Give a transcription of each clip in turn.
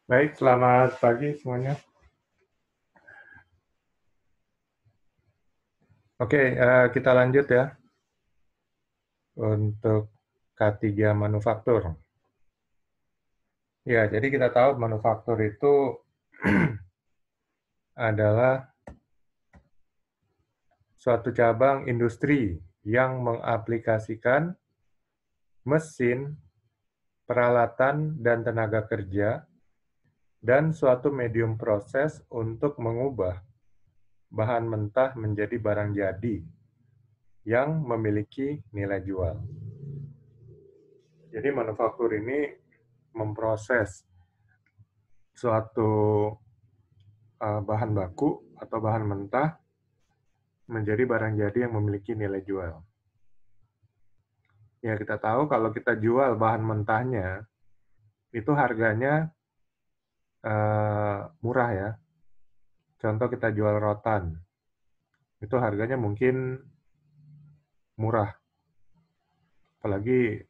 Baik, selamat pagi semuanya. Oke, kita lanjut ya untuk K3 manufaktur. Ya, jadi kita tahu manufaktur itu adalah suatu cabang industri yang mengaplikasikan mesin, peralatan, dan tenaga kerja dan suatu medium proses untuk mengubah bahan mentah menjadi barang jadi yang memiliki nilai jual. Jadi manufaktur ini memproses suatu bahan baku atau bahan mentah menjadi barang jadi yang memiliki nilai jual. Ya, kita tahu kalau kita jual bahan mentahnya, itu harganya murah ya. Contoh kita jual rotan, itu harganya mungkin murah. Apalagi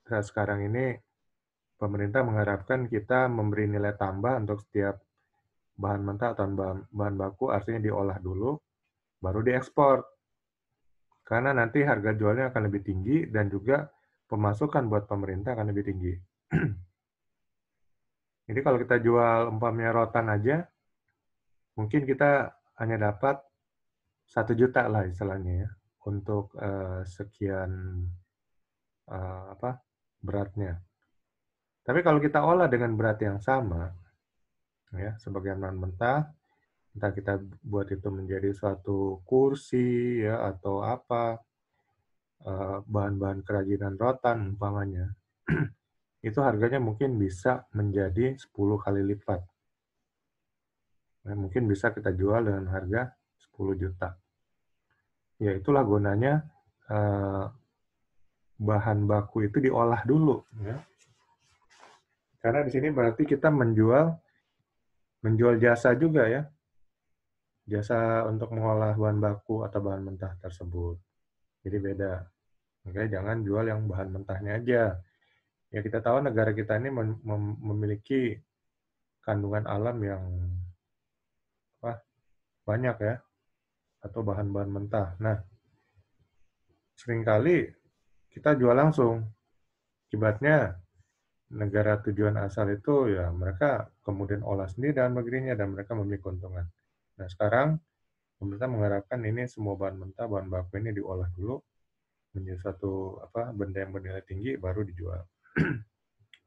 saat sekarang ini pemerintah mengharapkan kita memberi nilai tambah untuk setiap bahan mentah atau bahan baku, artinya diolah dulu, baru diekspor. Karena nanti harga jualnya akan lebih tinggi dan juga pemasukan buat pemerintah akan lebih tinggi. Jadi kalau kita jual umpamanya rotan aja, mungkin kita hanya dapat 1 juta lah istilahnya ya, untuk sekian beratnya. Tapi kalau kita olah dengan berat yang sama, ya sebagai bahan mentah, entah kita buat itu menjadi suatu kursi ya atau apa, bahan-bahan kerajinan rotan umpamanya, itu harganya mungkin bisa menjadi 10 kali lipat. Nah, mungkin bisa kita jual dengan harga 10 juta. Ya itulah gunanya bahan baku itu diolah dulu. Ya. Karena di sini berarti kita menjual jasa juga ya. Jasa untuk mengolah bahan baku atau bahan mentah tersebut. Jadi beda. Makanya jangan jual yang bahan mentahnya aja. Ya kita tahu negara kita ini memiliki kandungan alam yang banyak ya, atau bahan-bahan mentah. Nah, seringkali kita jual langsung. Akibatnya negara tujuan asal itu ya mereka kemudian olah sendiri dalam negerinya dan mereka memiliki keuntungan. Nah, sekarang pemerintah mengharapkan ini semua bahan mentah, bahan baku ini diolah dulu menjadi satu benda yang bernilai tinggi baru dijual.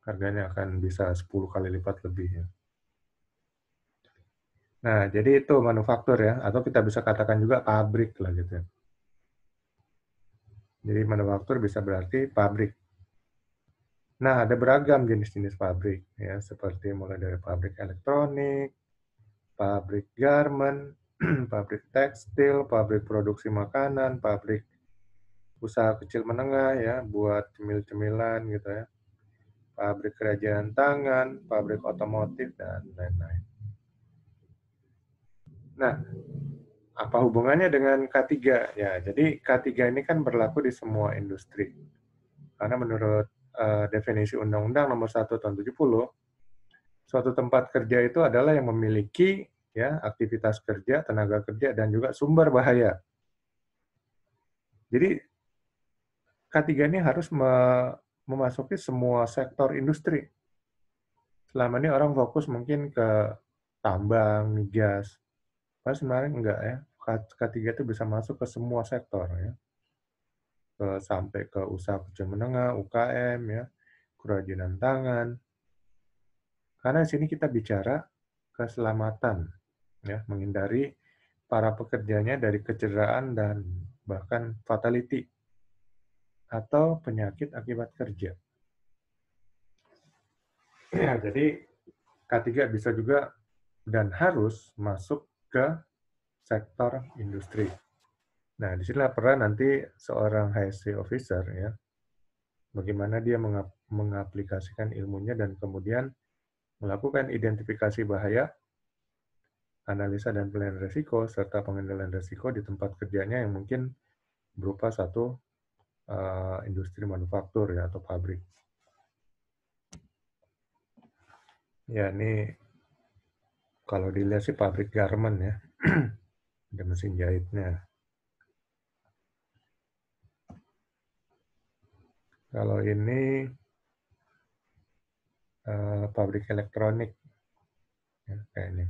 Harganya akan bisa 10 kali lipat lebih ya. Nah, jadi itu manufaktur ya, atau kita bisa katakan juga pabrik lah gitu ya. Jadi manufaktur bisa berarti pabrik. Nah, ada beragam jenis-jenis pabrik ya, seperti mulai dari pabrik elektronik, pabrik garment, pabrik tekstil, pabrik produksi makanan, pabrik usaha kecil menengah ya, buat cemil-cemilan gitu ya, pabrik kerajinan tangan, pabrik otomotif, dan lain-lain. Nah, apa hubungannya dengan K3? Ya, jadi K3 ini kan berlaku di semua industri. Karena menurut definisi Undang-Undang Nomor 1 Tahun 70, suatu tempat kerja itu adalah yang memiliki ya aktivitas kerja, tenaga kerja, dan juga sumber bahaya. Jadi K3 ini harus memasuki semua sektor industri. Selama ini orang fokus mungkin ke tambang, migas. Padahal sebenarnya enggak ya. K3 itu bisa masuk ke semua sektor ya. Sampai ke usaha kecil menengah, UKM ya, kerajinan tangan. Karena di sini kita bicara keselamatan ya, menghindari para pekerjanya dari kecederaan dan bahkan fatality atau penyakit akibat kerja. Ya, jadi K3 bisa juga dan harus masuk ke sektor industri. Nah, disinilah peran nanti seorang HSE officer ya, bagaimana dia mengaplikasikan ilmunya dan kemudian melakukan identifikasi bahaya analisa dan penilaian risiko, serta pengendalian risiko di tempat kerjanya yang mungkin berupa satu industri manufaktur ya, atau pabrik. Ya, ini kalau dilihat sih pabrik garment ya, ada mesin jahitnya. Kalau ini pabrik elektronik, ya, kayak ini.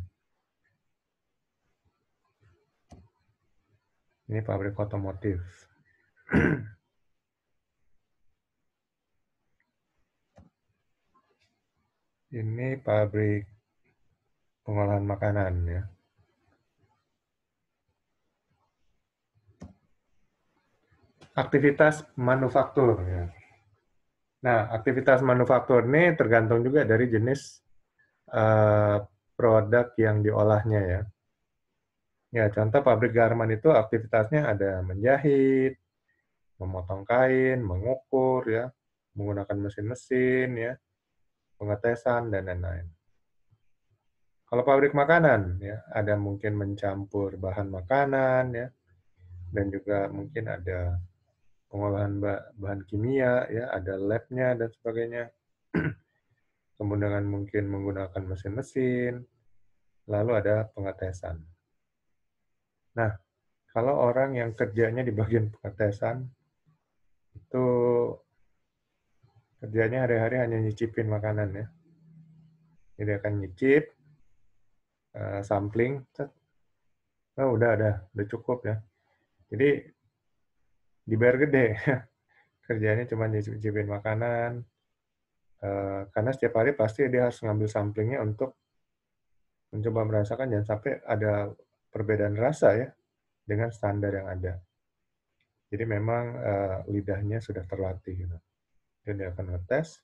Ini pabrik otomotif. Ini pabrik pengolahan makanan ya. Aktivitas manufaktur ya. Nah, aktivitas manufaktur ini tergantung juga dari jenis produk yang diolahnya ya. Ya, contoh pabrik garment itu aktivitasnya ada menjahit, memotong kain, mengukur ya, menggunakan mesin-mesin ya, pengetesan dan lain-lain. Kalau pabrik makanan ya, ada mungkin mencampur bahan makanan ya, dan juga mungkin ada pengolahan bahan kimia ya, ada lab-nya dan sebagainya. Kemudian mungkin menggunakan mesin-mesin, lalu ada pengetesan. Nah, kalau orang yang kerjanya di bagian pengetesan, itu kerjanya hari-hari hanya nyicipin makanan ya. Jadi akan nyicip, sampling, oh udah cukup ya. Jadi dibayar gede, kerjanya cuma nyicipin makanan, karena setiap hari pasti dia harus ngambil samplingnya untuk mencoba merasakan, jangan sampai ada perbedaan rasa ya dengan standar yang ada. Jadi memang lidahnya sudah terlatih gitu. Dan dia akan ngetes,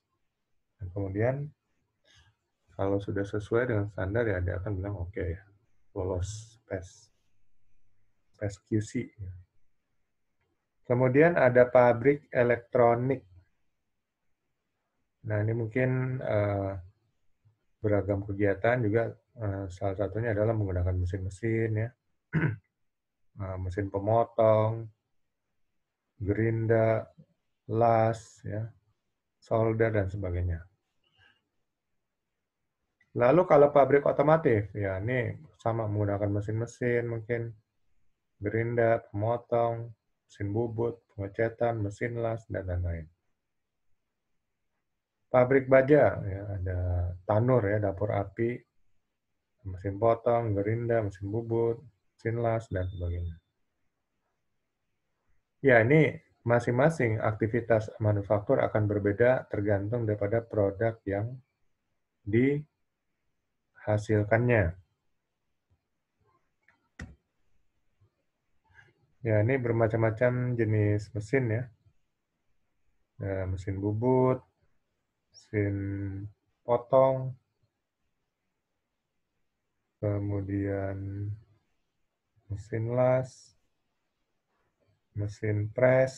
dan kemudian kalau sudah sesuai dengan standar ya dia akan bilang oke ya, lolos PES QC. Kemudian ada pabrik elektronik. Nah ini mungkin beragam kegiatan juga, salah satunya adalah menggunakan mesin-mesin ya, mesin pemotong, gerinda, las, ya, solder dan sebagainya. Lalu kalau pabrik otomotif, ya ini sama menggunakan mesin-mesin mungkin, gerinda, pemotong, mesin bubut, pengecetan, mesin las, dan lain-lain. Pabrik baja, ya, ada tanur ya, dapur api, mesin potong, gerinda, mesin bubut, mesin las, dan sebagainya. Ya, ini masing-masing aktivitas manufaktur akan berbeda tergantung daripada produk yang dihasilkannya. Ya, ini bermacam-macam jenis mesin ya. Mesin bubut, mesin potong, kemudian mesin las, mesin pres.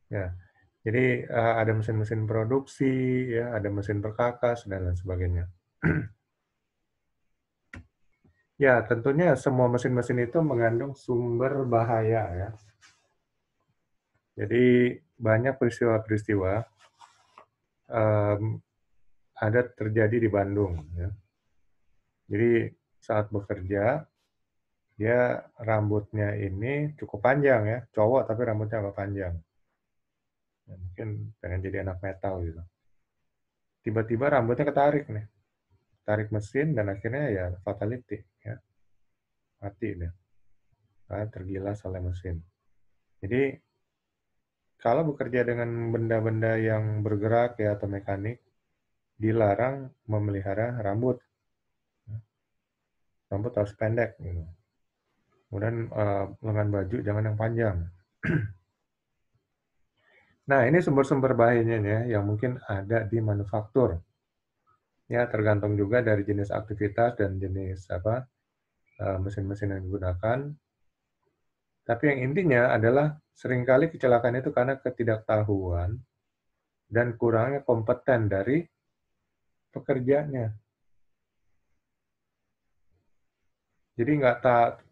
Ya, jadi ada mesin-mesin produksi, ya, ada mesin perkakas dan lain sebagainya. Ya, tentunya semua mesin-mesin itu mengandung sumber bahaya ya. Jadi banyak peristiwa-peristiwa ada terjadi di Bandung. Ya. Jadi saat bekerja, dia rambutnya ini cukup panjang ya, cowok tapi rambutnya agak panjang. Ya, mungkin pengen jadi anak metal gitu. Tiba-tiba rambutnya ketarik nih, tarik mesin dan akhirnya ya fatality ya, mati dia, karena tergilas oleh mesin. Jadi kalau bekerja dengan benda-benda yang bergerak ya atau mekanik, dilarang memelihara rambut. Rambut harus pendek gitu. Kemudian lengan baju jangan yang panjang. Nah, ini sumber-sumber bahayanya ya, yang mungkin ada di manufaktur. Ya, tergantung juga dari jenis aktivitas dan jenis mesin-mesin yang digunakan. Tapi yang intinya adalah seringkali kecelakaan itu karena ketidaktahuan dan kurangnya kompeten dari pekerjanya. Jadi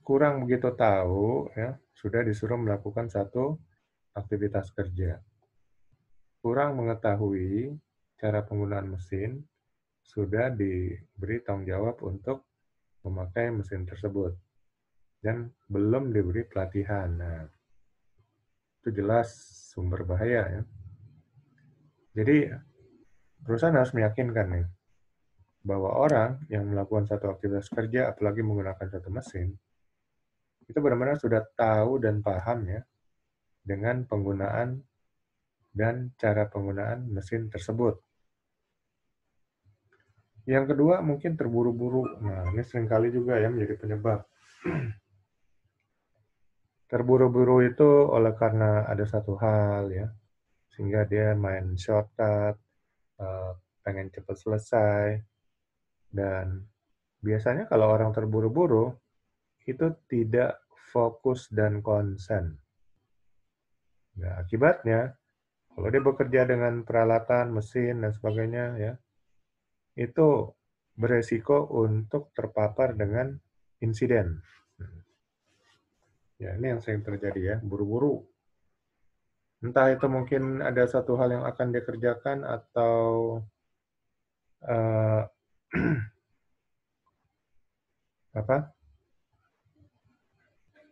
kurang begitu tahu ya, sudah disuruh melakukan satu aktivitas kerja. Kurang mengetahui cara penggunaan mesin, sudah diberi tanggung jawab untuk memakai mesin tersebut dan belum diberi pelatihan. Nah, itu jelas sumber bahaya ya. Jadi perusahaan harus meyakinkan nih bahwa orang yang melakukan satu aktivitas kerja, apalagi menggunakan satu mesin, itu benar-benar sudah tahu dan paham ya dengan penggunaan dan cara penggunaan mesin tersebut. Yang kedua mungkin terburu-buru. Nah, ini seringkali juga ya menjadi penyebab. Terburu-buru itu oleh karena ada satu hal ya, sehingga dia main shortcut, pengen cepat selesai, dan biasanya kalau orang terburu-buru, itu tidak fokus dan konsen. Nah, akibatnya, kalau dia bekerja dengan peralatan, mesin, dan sebagainya, ya, itu beresiko untuk terpapar dengan insiden. Ya, ini yang sering terjadi ya, buru-buru. Entah itu mungkin ada satu hal yang akan dia kerjakan atau uh, apa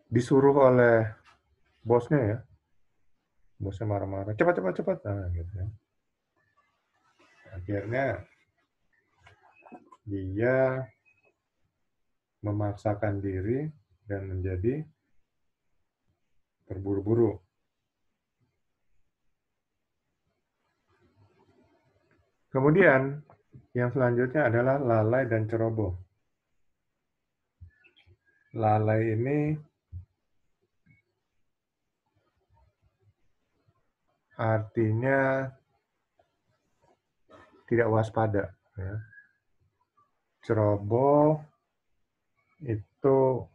disuruh oleh bosnya ya, bosnya marah-marah, cepat cepat cepat, nah gitu ya. Akhirnya dia memaksakan diri dan menjadi terburu-buru. Kemudian yang selanjutnya adalah lalai dan ceroboh. Lalai ini artinya tidak waspada. Ya. Ceroboh itu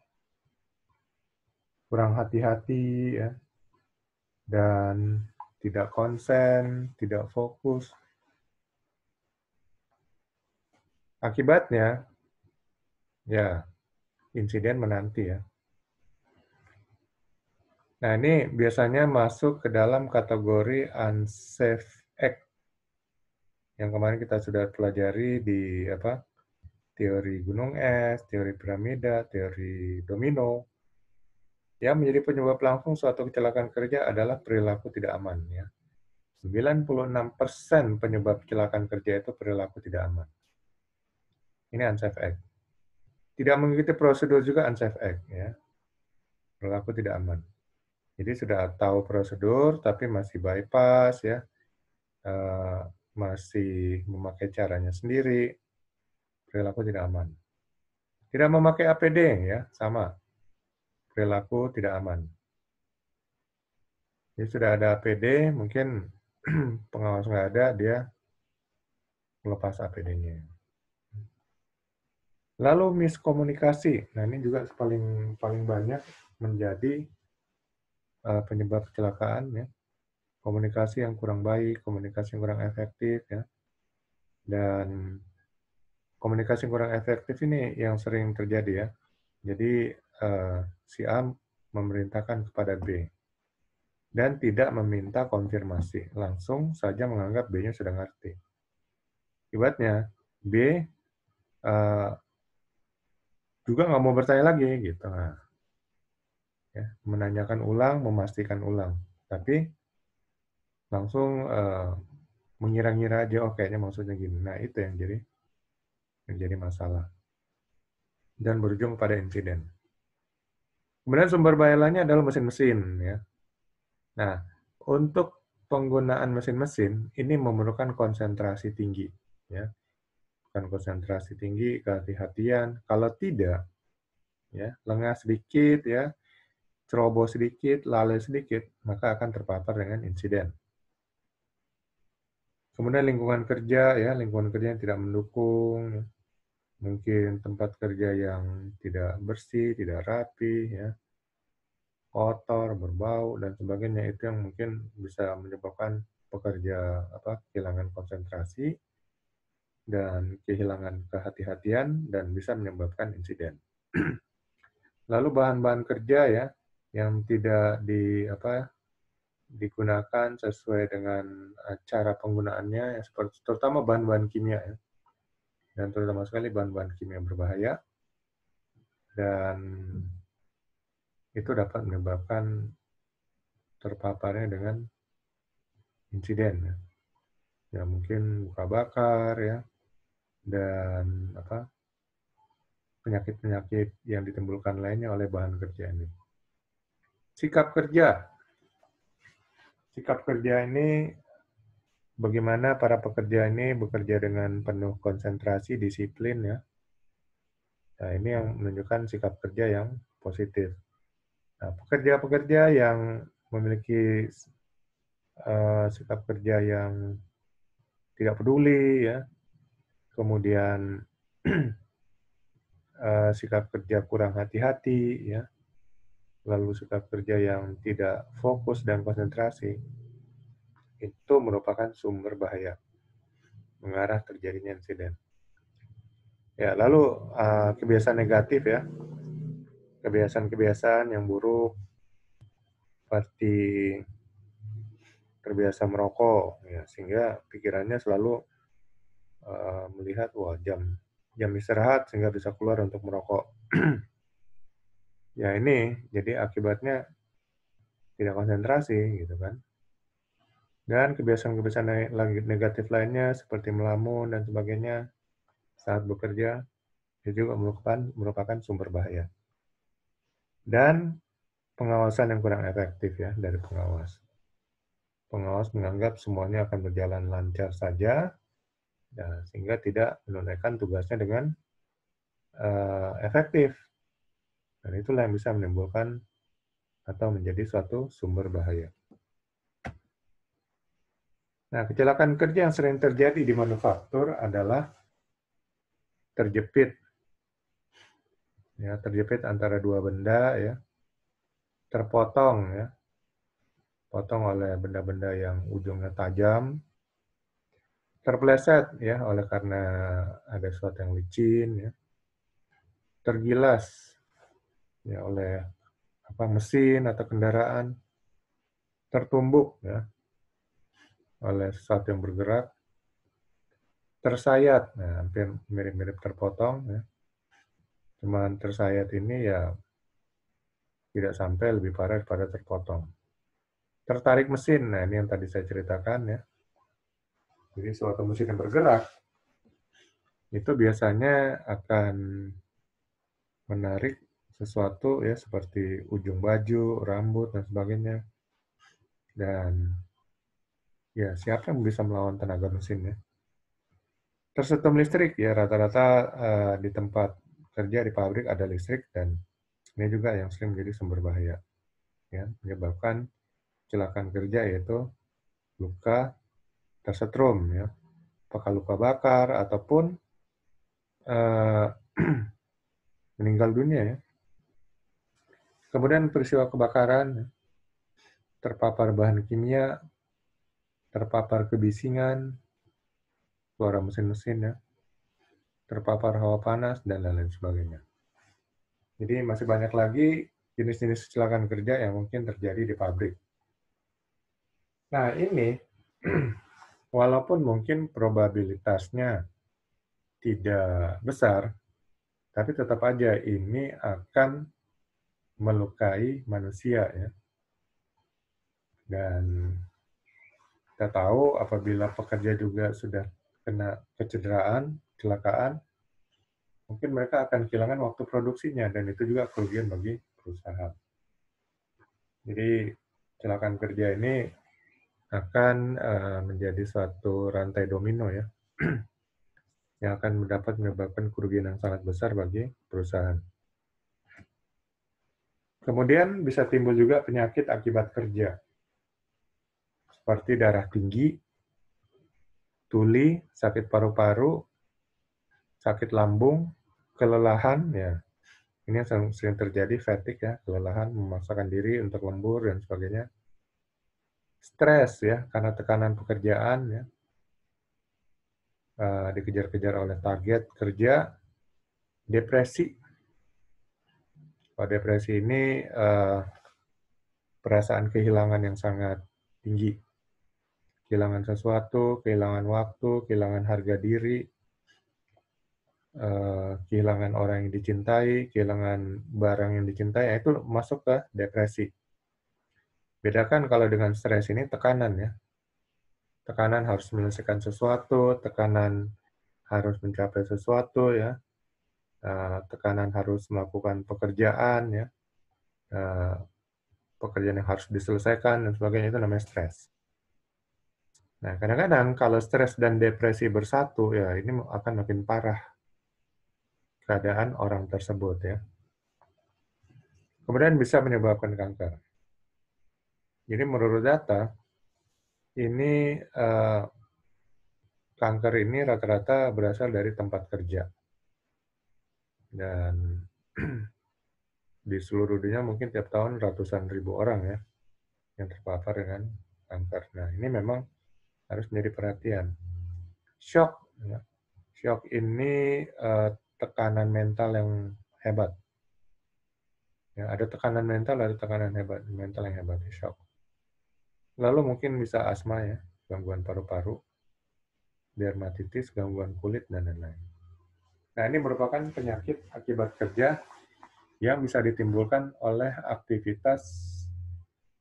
kurang hati-hati ya, dan tidak konsen, tidak fokus. Akibatnya, ya insiden menanti ya. Nah ini biasanya masuk ke dalam kategori unsafe act yang kemarin kita sudah pelajari di teori gunung es, teori piramida, teori domino. Yang menjadi penyebab langsung suatu kecelakaan kerja adalah perilaku tidak aman. Ya. 96% penyebab kecelakaan kerja itu perilaku tidak aman. Ini unsafe act. Tidak mengikuti prosedur juga unsafe act. Ya. Perilaku tidak aman. Jadi sudah tahu prosedur, tapi masih bypass, ya, masih memakai caranya sendiri, perilaku tidak aman. Tidak memakai APD, ya, sama, perilaku tidak aman. Jadi sudah ada APD, mungkin pengawas nggak ada, dia melepas APD-nya. Lalu miskomunikasi, nah ini juga paling banyak menjadi penyebab kecelakaan, ya. Komunikasi yang kurang baik, komunikasi yang kurang efektif, ya. Dan komunikasi yang kurang efektif ini yang sering terjadi ya. Jadi si A memerintahkan kepada B dan tidak meminta konfirmasi, langsung saja menganggap B-nya sudah ngerti. Akibatnya B juga nggak mau bertanya lagi gitu. Nah, ya, menanyakan ulang, memastikan ulang, tapi langsung mengira-ngira aja, oh kayaknya maksudnya gini. Nah itu yang jadi masalah dan berujung pada insiden. Kemudian sumber bahaya lainnya adalah mesin-mesin ya. Nah, untuk penggunaan mesin-mesin ini memerlukan konsentrasi tinggi ya. Bukan konsentrasi tinggi, kehati-hatian. Kalau tidak ya, lengah sedikit ya, ceroboh sedikit, lalai sedikit, maka akan terpapar dengan insiden. Kemudian lingkungan kerja ya, lingkungan kerja yang tidak mendukung, ya. Mungkin tempat kerja yang tidak bersih, tidak rapi ya, kotor, berbau, dan sebagainya, itu yang mungkin bisa menyebabkan pekerja kehilangan konsentrasi dan kehilangan kehati-hatian dan bisa menyebabkan insiden. Lalu bahan-bahan kerja ya yang tidak digunakan sesuai dengan cara penggunaannya, ya, seperti terutama bahan-bahan kimia ya, dan terutama sekali bahan-bahan kimia berbahaya, dan itu dapat menyebabkan terpaparnya dengan insiden ya. Ya mungkin luka bakar ya, dan penyakit-penyakit yang ditimbulkan lainnya oleh bahan kerja ini. Sikap kerja. Sikap kerja ini bagaimana para pekerja ini bekerja dengan penuh konsentrasi, disiplin ya. Nah, ini yang menunjukkan sikap kerja yang positif. Nah, pekerja-pekerja yang memiliki sikap kerja yang tidak peduli ya, kemudian sikap kerja kurang hati-hati ya, lalu sikap kerja yang tidak fokus dan konsentrasi, itu merupakan sumber bahaya mengarah terjadinya insiden. Ya, lalu kebiasaan negatif ya, kebiasaan-kebiasaan yang buruk seperti terbiasa merokok, ya, sehingga pikirannya selalu melihat wah jam istirahat sehingga bisa keluar untuk merokok. Ya ini jadi akibatnya tidak konsentrasi gitu kan. Dan kebiasaan-kebiasaan negatif lainnya seperti melamun dan sebagainya saat bekerja itu juga merupakan sumber bahaya. Dan pengawasan yang kurang efektif ya dari pengawas. Pengawas menganggap semuanya akan berjalan lancar saja, sehingga tidak menunaikan tugasnya dengan efektif. Dan itulah yang bisa menimbulkan atau menjadi suatu sumber bahaya. Nah, kecelakaan kerja yang sering terjadi di manufaktur adalah terjepit. Ya, terjepit antara dua benda ya, terpotong ya, potong oleh benda-benda yang ujungnya tajam, terpeleset ya oleh karena ada sesuatu yang licin ya, tergilas ya oleh mesin atau kendaraan, tertumbuk ya oleh sesuatu yang bergerak, tersayat, nah hampir mirip-mirip terpotong ya. Cuman tersayat ini ya tidak sampai lebih parah daripada terpotong. Tertarik mesin, nah ini yang tadi saya ceritakan ya. Jadi suatu mesin yang bergerak itu biasanya akan menarik sesuatu ya seperti ujung baju, rambut dan sebagainya. Dan ya siapa yang bisa melawan tenaga mesin ya? Tersetrum listrik ya rata-rata di tempat kerja di pabrik ada listrik, dan ini juga yang sering menjadi sumber bahaya ya, menyebabkan kecelakaan kerja yaitu luka tersetrum ya, apakah luka bakar ataupun meninggal dunia ya. Kemudian peristiwa kebakaran, terpapar bahan kimia, terpapar kebisingan, suara mesin-mesin ya, terpapar hawa panas, dan lain-lain sebagainya. Jadi masih banyak lagi jenis-jenis kecelakaan kerja yang mungkin terjadi di pabrik. Nah ini, walaupun mungkin probabilitasnya tidak besar, tapi tetap aja ini akan melukai manusia ya. Dan kita tahu apabila pekerja juga sudah kena kecederaan, kecelakaan, mungkin mereka akan kehilangan waktu produksinya, dan itu juga kerugian bagi perusahaan. Jadi kecelakaan kerja ini akan menjadi suatu rantai domino ya, yang akan menyebabkan kerugian yang sangat besar bagi perusahaan. Kemudian bisa timbul juga penyakit akibat kerja, seperti darah tinggi, tuli, sakit paru-paru, sakit lambung, kelelahan ya. Ini yang sering terjadi, fatigue ya, kelelahan, memaksakan diri untuk lembur dan sebagainya. Stres ya, karena tekanan pekerjaan ya, dikejar-kejar oleh target kerja, depresi, Kalau depresi ini perasaan kehilangan yang sangat tinggi. Kehilangan sesuatu, kehilangan waktu, kehilangan harga diri, kehilangan orang yang dicintai, kehilangan barang yang dicintai, itu masuk ke depresi. Bedakan kalau dengan stres ini tekanan ya. Tekanan harus menyelesaikan sesuatu, tekanan harus mencapai sesuatu ya, tekanan harus melakukan pekerjaan ya, pekerjaan yang harus diselesaikan dan sebagainya, itu namanya stres. Nah, kadang-kadang kalau stres dan depresi bersatu ya ini akan makin parah keadaan orang tersebut ya. Kemudian bisa menyebabkan kanker. Jadi menurut data ini kanker ini rata-rata berasal dari tempat kerja. Dan di seluruh dunia mungkin tiap tahun ratusan ribu orang ya yang terpapar dengan kanker. Nah, ini memang harus menjadi perhatian. Shock, ya. Shock ini tekanan mental yang hebat. Ya, ada tekanan mental, ada tekanan mental yang hebat, shock. Lalu mungkin bisa asma ya, gangguan paru-paru, dermatitis, gangguan kulit, dan lain-lain. Nah, ini merupakan penyakit akibat kerja yang bisa ditimbulkan oleh aktivitas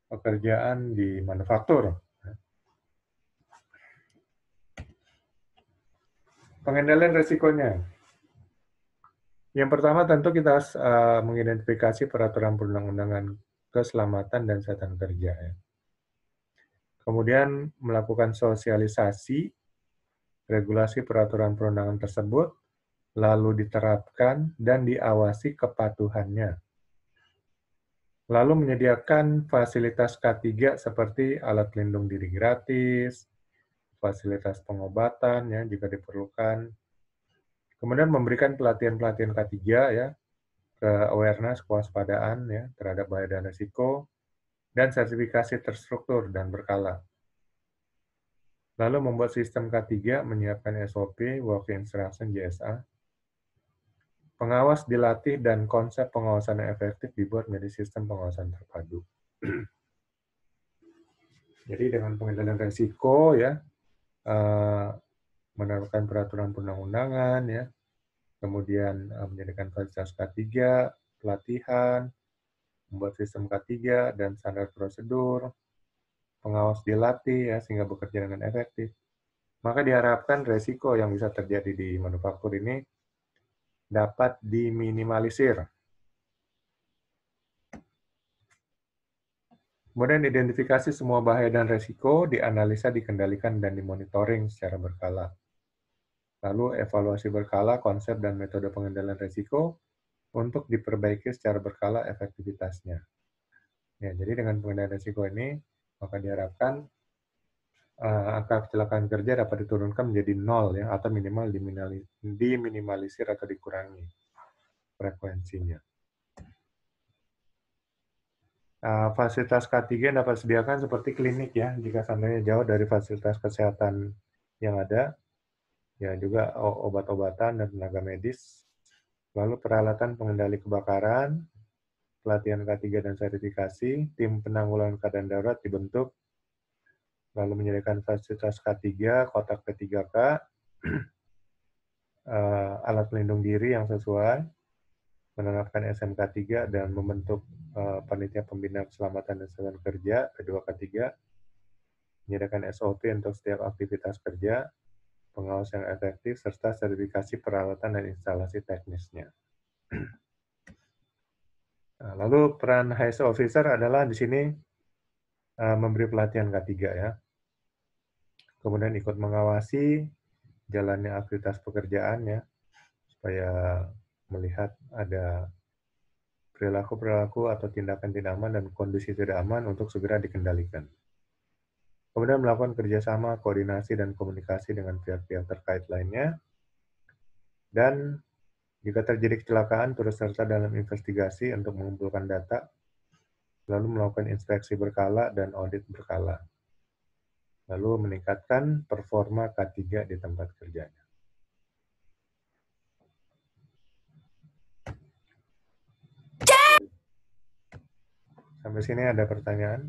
pekerjaan di manufaktur. Pengendalian resikonya. Yang pertama tentu kita harus mengidentifikasi peraturan perundang-undangan keselamatan dan kesehatan kerja. Ya. Kemudian melakukan sosialisasi regulasi peraturan perundangan tersebut, lalu diterapkan dan diawasi kepatuhannya. Lalu menyediakan fasilitas K3 seperti alat pelindung diri gratis, fasilitas pengobatan ya jika diperlukan. Kemudian memberikan pelatihan-pelatihan K3 ya, ke awareness, kewaspadaan ya terhadap bahaya dan risiko, dan sertifikasi terstruktur dan berkala. Lalu membuat sistem K3, menyiapkan SOP, Working Instruction, JSA. Pengawas dilatih dan konsep pengawasan yang efektif dibuat menjadi sistem pengawasan terpadu. Jadi dengan pengendalian risiko ya, menerapkan peraturan perundang-undangan ya, kemudian menjadikan fasilitas K3, pelatihan, membuat sistem K3 dan standar prosedur, pengawas dilatih ya sehingga bekerja dengan efektif. Maka diharapkan risiko yang bisa terjadi di manufaktur ini dapat diminimalisir. Kemudian identifikasi semua bahaya dan risiko, dianalisa, dikendalikan, dan dimonitoring secara berkala. Lalu evaluasi berkala konsep dan metode pengendalian risiko untuk diperbaiki secara berkala efektivitasnya. Ya, jadi dengan pengendalian risiko ini, maka diharapkan angka kecelakaan kerja dapat diturunkan menjadi 0 ya, atau minimal diminimalisir atau dikurangi frekuensinya. Fasilitas K3 yang dapat disediakan seperti klinik ya, jika seandainya jauh dari fasilitas kesehatan yang ada, ya juga obat-obatan dan tenaga medis, lalu peralatan pengendali kebakaran, pelatihan K3 dan sertifikasi, tim penanggulangan keadaan darurat dibentuk, lalu menyediakan fasilitas K3, kotak P3K, alat pelindung diri yang sesuai, menerapkan SMK3 dan membentuk panitia pembina keselamatan dan kesehatan kerja, P2K3, menyediakan SOP untuk setiap aktivitas kerja, pengawas yang efektif, serta sertifikasi peralatan dan instalasi teknisnya. Nah, lalu peran HSE Officer adalah di sini memberi pelatihan K3 ya. Kemudian ikut mengawasi jalannya aktivitas pekerjaan ya, supaya melihat ada perilaku-perilaku atau tindakan tidak aman dan kondisi tidak aman untuk segera dikendalikan. Kemudian melakukan kerjasama, koordinasi, dan komunikasi dengan pihak-pihak terkait lainnya. Dan jika terjadi kecelakaan, turut serta dalam investigasi untuk mengumpulkan data, lalu melakukan inspeksi berkala dan audit berkala. Lalu meningkatkan performa K3 di tempat kerjanya. Sampai sini ada pertanyaan?